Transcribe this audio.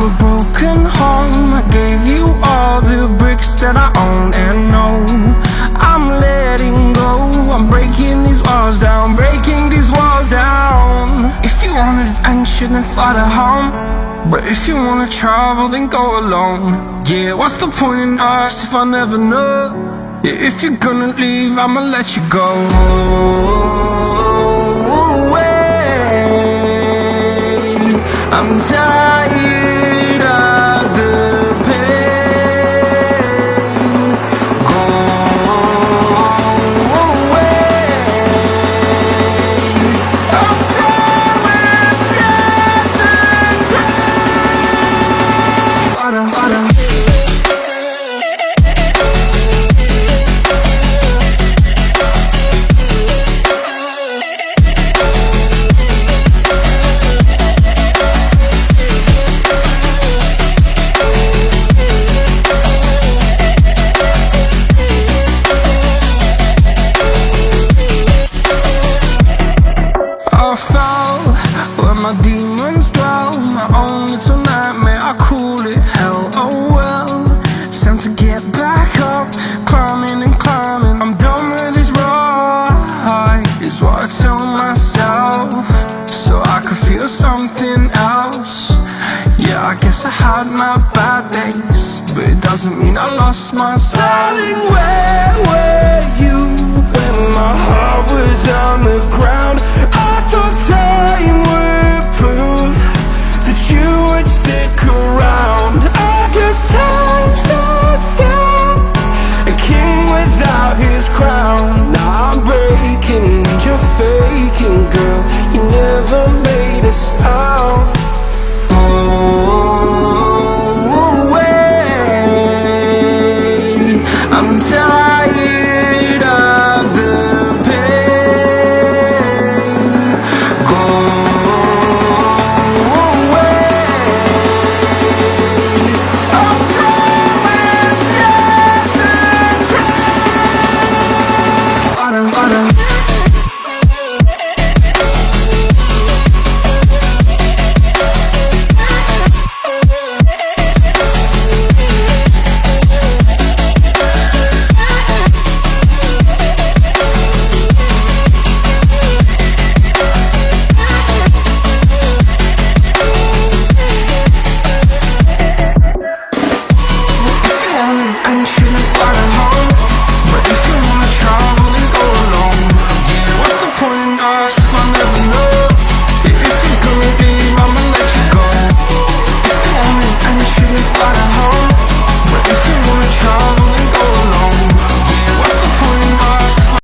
a broken home. I gave you all the bricks that I own and know. I'm letting go, I'm breaking these walls down, breaking these walls down. If you want adventure, then fly to home. But if you wanna travel, then go alone. Yeah, what's the point in us if I never know? Yeah, if you're gonna leave, I'ma let you go. I'm tired of the pain. Go away. I'm tired with yesterday. Harder, harder. I fell where my demons dwell, my own little nightmare, I call it hell. Oh well, it's time to get back up, climbing and climbing. I'm done with this ride, is what I tell myself, so I could feel something else. Yeah, I guess I had my bad days, but it doesn't mean I lost my soul. Darling, where were you when my heart was on the ground? I thought time would prove that you would stick around. I guess time stood still, a king without his crown. Now I'm breaking and you're faking, girl. You never made a sound. Oh, wait, I'm tired.